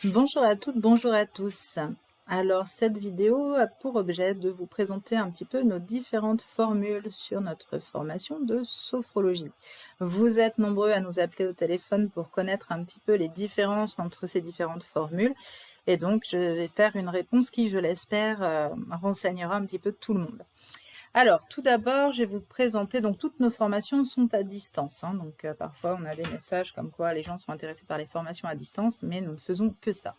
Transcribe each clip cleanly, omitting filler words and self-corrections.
Bonjour à toutes, bonjour à tous. Alors cette vidéo a pour objet de vous présenter un petit peu nos différentes formules sur notre formation de sophrologie. Vous êtes nombreux à nous appeler au téléphone pour connaître un petit peu les différences entre ces différentes formules et donc je vais faire une réponse qui, je l'espère, renseignera un petit peu tout le monde. Alors, tout d'abord, je vais vous présenter, donc toutes nos formations sont à distance, hein, donc parfois on a des messages comme quoi les gens sont intéressés par les formations à distance, mais nous ne faisons que ça.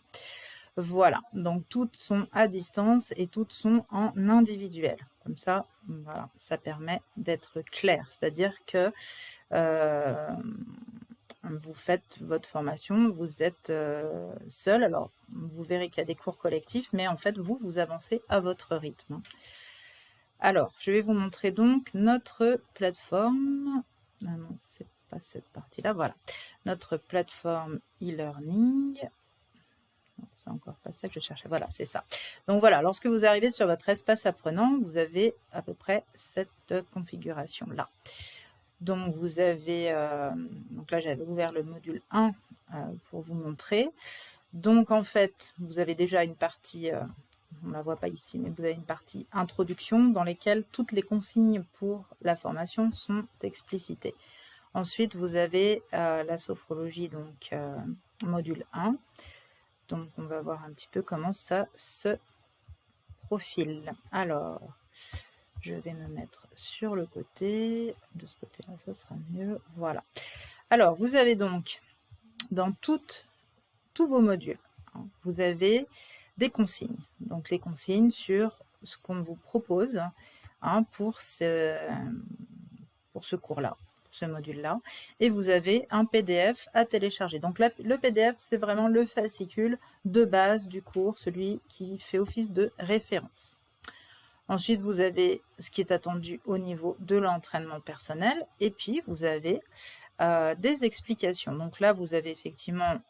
Voilà, donc toutes sont à distance et toutes sont en individuel. Comme ça, voilà, ça permet d'être clair, c'est-à-dire que vous faites votre formation, vous êtes seul, alors vous verrez qu'il y a des cours collectifs, mais en fait, vous avancez à votre rythme. Alors, je vais vous montrer donc notre plateforme. Ah non, c'est pas cette partie-là, voilà. Notre plateforme e-learning. C'est encore pas ça que je cherchais, voilà, c'est ça. Donc voilà, lorsque vous arrivez sur votre espace apprenant, vous avez à peu près cette configuration-là. Donc vous avez, donc là j'avais ouvert le module 1 pour vous montrer. Donc en fait, vous avez déjà une partie, on ne la voit pas ici, mais vous avez une partie introduction dans laquelle toutes les consignes pour la formation sont explicitées. Ensuite, vous avez la sophrologie, donc module 1. Donc on va voir un petit peu comment ça se profile. Alors, je vais me mettre sur le côté. De ce côté-là, ça sera mieux. Voilà. Alors, vous avez donc dans tous vos modules, hein, vous avez des consignes. Donc les consignes sur ce qu'on vous propose hein, pour ce cours-là, pour ce module-là. Et vous avez un PDF à télécharger. Donc le PDF, c'est vraiment le fascicule de base du cours, celui qui fait office de référence. Ensuite, vous avez ce qui est attendu au niveau de l'entraînement personnel. Et puis, vous avez des explications. Donc là, vous avez effectivement,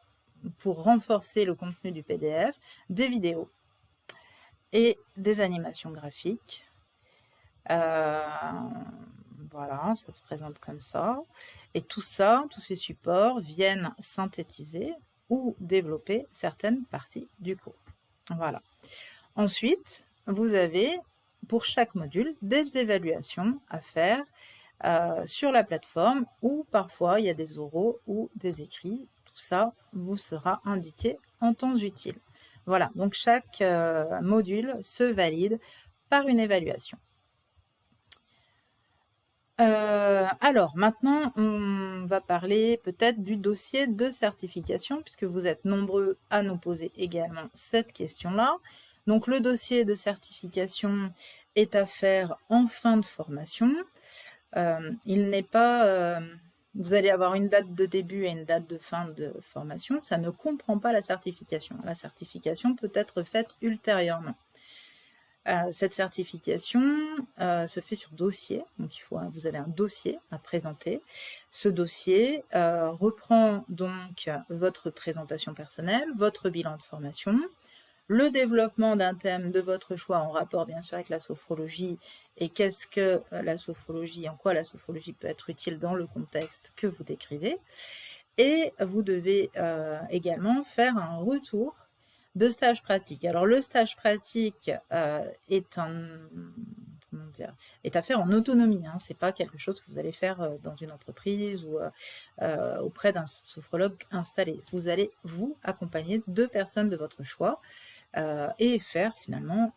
pour renforcer le contenu du PDF, des vidéos et des animations graphiques. Voilà, ça se présente comme ça. Et tout ça, tous ces supports viennent synthétiser ou développer certaines parties du cours. Voilà. Ensuite, vous avez pour chaque module des évaluations à faire sur la plateforme ou parfois il y a des oraux ou des écrits. Tout ça vous sera indiqué en temps utile. Voilà, donc chaque module se valide par une évaluation. Alors maintenant, on va parler peut-être du dossier de certification, puisque vous êtes nombreux à nous poser également cette question-là. Donc le dossier de certification est à faire en fin de formation. Il n'est pas... vous allez avoir une date de début et une date de fin de formation. Ça ne comprend pas la certification. La certification peut être faite ultérieurement. Cette certification se fait sur dossier, donc vous avez un dossier à présenter. Ce dossier reprend donc votre présentation personnelle, votre bilan de formation, le développement d'un thème de votre choix en rapport bien sûr avec la sophrologie et qu'est-ce que la sophrologie, en quoi la sophrologie peut être utile dans le contexte que vous décrivez. Et vous devez également faire un retour de stage pratique. Alors le stage pratique est à faire en autonomie. Hein. C'est pas quelque chose que vous allez faire dans une entreprise ou auprès d'un sophrologue installé. Vous allez vous accompagner de personnes de votre choix et faire finalement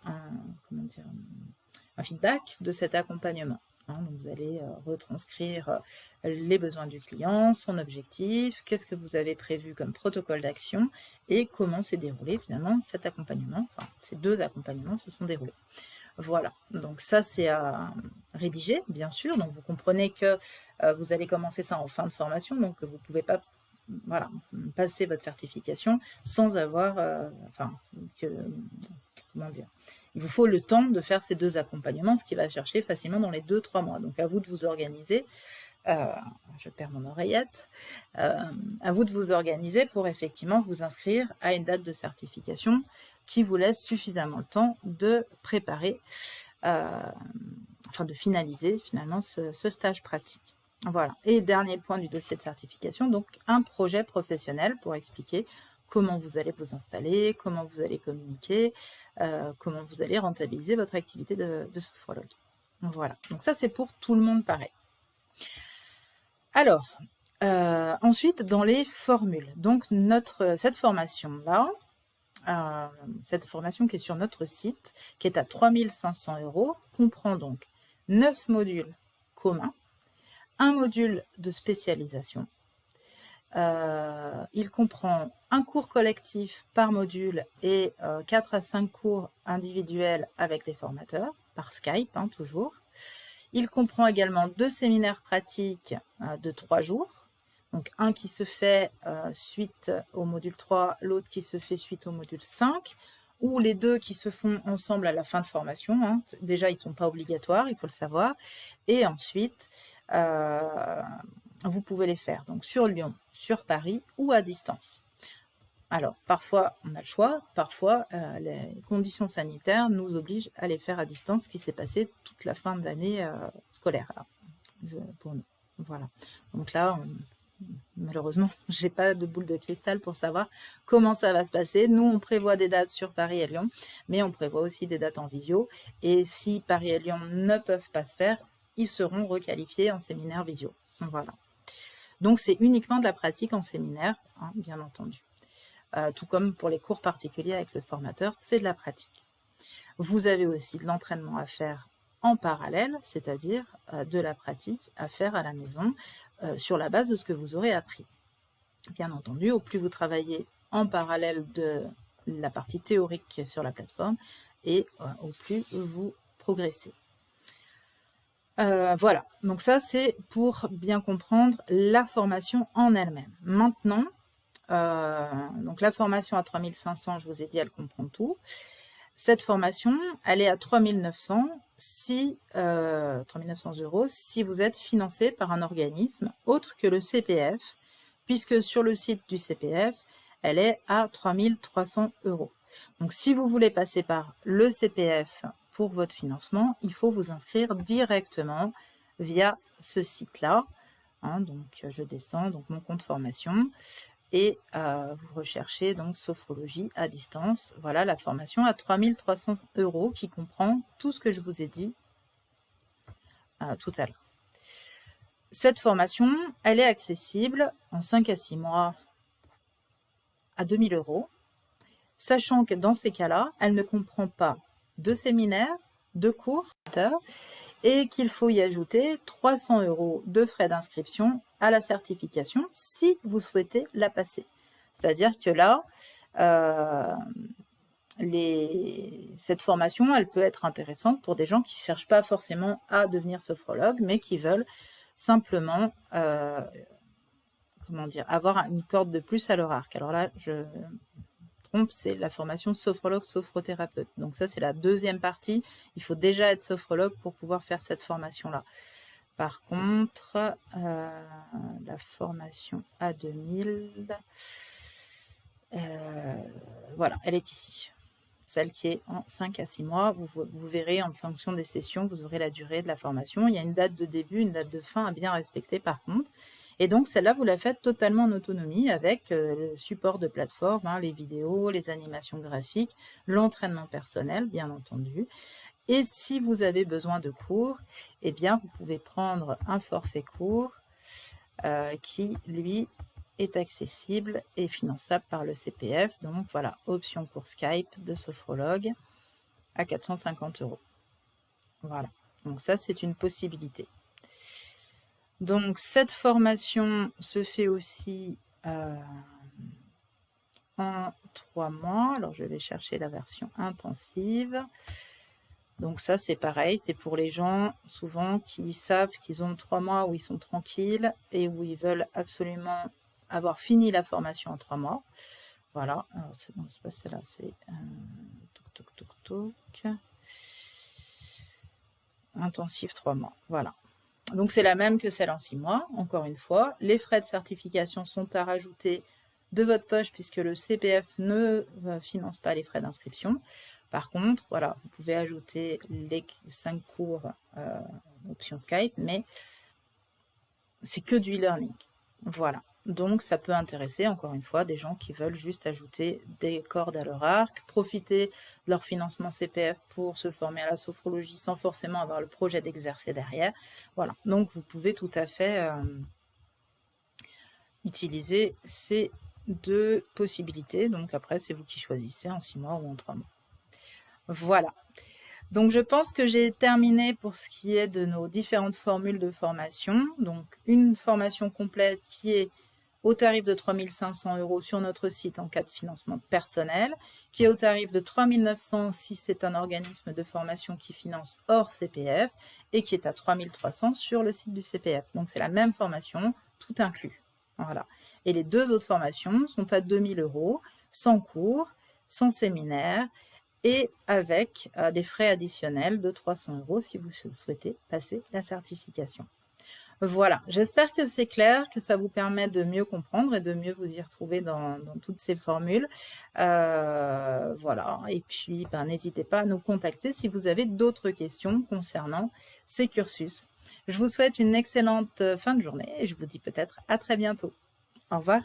un feedback de cet accompagnement. Hein, donc vous allez retranscrire les besoins du client, son objectif, qu'est-ce que vous avez prévu comme protocole d'action et comment s'est déroulé finalement cet accompagnement. Enfin, ces deux accompagnements se sont déroulés. Voilà, donc ça c'est à rédiger, bien sûr. Donc vous comprenez que vous allez commencer ça en fin de formation, donc vous ne pouvez pas passer votre certification sans avoir, comment dire, il vous faut le temps de faire ces deux accompagnements, ce qui va chercher facilement dans les 2-3 mois. Donc à vous de vous organiser. Je perds mon oreillette. À vous de vous organiser pour effectivement vous inscrire à une date de certification qui vous laisse suffisamment le temps de préparer, de finaliser finalement ce stage pratique. Voilà. Et dernier point du dossier de certification, donc un projet professionnel pour expliquer comment vous allez vous installer, comment vous allez communiquer, comment vous allez rentabiliser votre activité de sophrologue. Voilà, donc ça c'est pour tout le monde pareil. Alors, ensuite dans les formules, donc cette formation-là, cette formation qui est sur notre site, qui est à 3 500 €, comprend donc 9 modules communs, un module de spécialisation. Il comprend un cours collectif par module et 4 à 5 cours individuels avec des formateurs, par Skype toujours. Il comprend également 2 séminaires pratiques de 3 jours. Donc un qui se fait suite au module 3, l'autre qui se fait suite au module 5, ou les deux qui se font ensemble à la fin de formation. Déjà, ils ne sont pas obligatoires, il faut le savoir. Et ensuite, vous pouvez les faire donc sur Lyon, sur Paris ou à distance. Alors, parfois, on a le choix, parfois, les conditions sanitaires nous obligent à les faire à distance, ce qui s'est passé toute la fin d'année scolaire pour nous. Voilà. Donc là, malheureusement, je n'ai pas de boule de cristal pour savoir comment ça va se passer. Nous, on prévoit des dates sur Paris et Lyon, mais on prévoit aussi des dates en visio. Et si Paris et Lyon ne peuvent pas se faire, ils seront requalifiés en séminaire visio. Voilà. Donc, c'est uniquement de la pratique en séminaire, bien entendu. Tout comme pour les cours particuliers avec le formateur, c'est de la pratique. Vous avez aussi de l'entraînement à faire en parallèle, c'est-à-dire de la pratique à faire à la maison sur la base de ce que vous aurez appris. Bien entendu, au plus vous travaillez en parallèle de la partie théorique qui est sur la plateforme, et au plus vous progressez. Voilà, donc ça c'est pour bien comprendre la formation en elle-même. Maintenant, donc la formation à 3 500, je vous ai dit, elle comprend tout. Cette formation, elle est à 3 900 € si vous êtes financé par un organisme autre que le CPF, puisque sur le site du CPF, elle est à 3 300 €. Donc si vous voulez passer par le CPF pour votre financement, il faut vous inscrire directement via ce site-là. Donc je descends, donc mon compte formation. Et vous recherchez donc sophrologie à distance. Voilà la formation à 3 300 € qui comprend tout ce que je vous ai dit tout à l'heure. Cette formation, elle est accessible en 5 à 6 mois à 2 000 €, sachant que dans ces cas-là, elle ne comprend pas de séminaire, de cours, et qu'il faut y ajouter 300 € de frais d'inscription à la certification si vous souhaitez la passer. C'est-à-dire que là, cette formation, elle peut être intéressante pour des gens qui ne cherchent pas forcément à devenir sophrologue, mais qui veulent simplement avoir une corde de plus à leur arc. Alors là, je trompe, c'est la formation sophrologue-sophrothérapeute. Donc ça, c'est la deuxième partie. Il faut déjà être sophrologue pour pouvoir faire cette formation-là. Par contre, la formation à 2000, voilà, elle est ici. Celle qui est en 5 à 6 mois, vous verrez en fonction des sessions, vous aurez la durée de la formation. Il y a une date de début, une date de fin à bien respecter par contre. Et donc celle-là, vous la faites totalement en autonomie avec le support de plateforme, les vidéos, les animations graphiques, l'entraînement personnel, bien entendu. Et si vous avez besoin de cours, eh bien, vous pouvez prendre un forfait cours qui, lui, est accessible et finançable par le CPF. Donc voilà, option pour Skype de sophrologue à 450 €. Voilà, donc ça c'est une possibilité. Donc cette formation se fait aussi en 3 mois. Alors je vais chercher la version intensive. Donc ça c'est pareil, c'est pour les gens souvent qui savent qu'ils ont 3 mois où ils sont tranquilles et où ils veulent absolument avoir fini la formation en 3 mois. Voilà, alors c'est pas celle-là, c'est intensive 3 mois. Voilà. Donc c'est la même que celle en 6 mois, encore une fois. Les frais de certification sont à rajouter de votre poche puisque le CPF ne finance pas les frais d'inscription. Par contre, voilà, vous pouvez ajouter les 5 cours option Skype, mais c'est que du e-learning. Voilà. Donc, ça peut intéresser, encore une fois, des gens qui veulent juste ajouter des cordes à leur arc, profiter de leur financement CPF pour se former à la sophrologie sans forcément avoir le projet d'exercer derrière. Voilà, donc vous pouvez tout à fait utiliser ces deux possibilités. Donc après, c'est vous qui choisissez en 6 mois ou en 3 mois. Voilà. Donc, je pense que j'ai terminé pour ce qui est de nos différentes formules de formation. Donc, une formation complète qui est au tarif de 3 500 € sur notre site en cas de financement personnel, qui est au tarif de 3 900 si c'est un organisme de formation qui finance hors CPF, et qui est à 3 300 sur le site du CPF. Donc, c'est la même formation, tout inclus. Voilà. Et les deux autres formations sont à 2 000 €, sans cours, sans séminaire, et avec des frais additionnels de 300 € si vous souhaitez passer la certification. Voilà, j'espère que c'est clair, que ça vous permet de mieux comprendre et de mieux vous y retrouver dans toutes ces formules. Voilà, et puis n'hésitez pas à nous contacter si vous avez d'autres questions concernant ces cursus. Je vous souhaite une excellente fin de journée et je vous dis peut-être à très bientôt. Au revoir.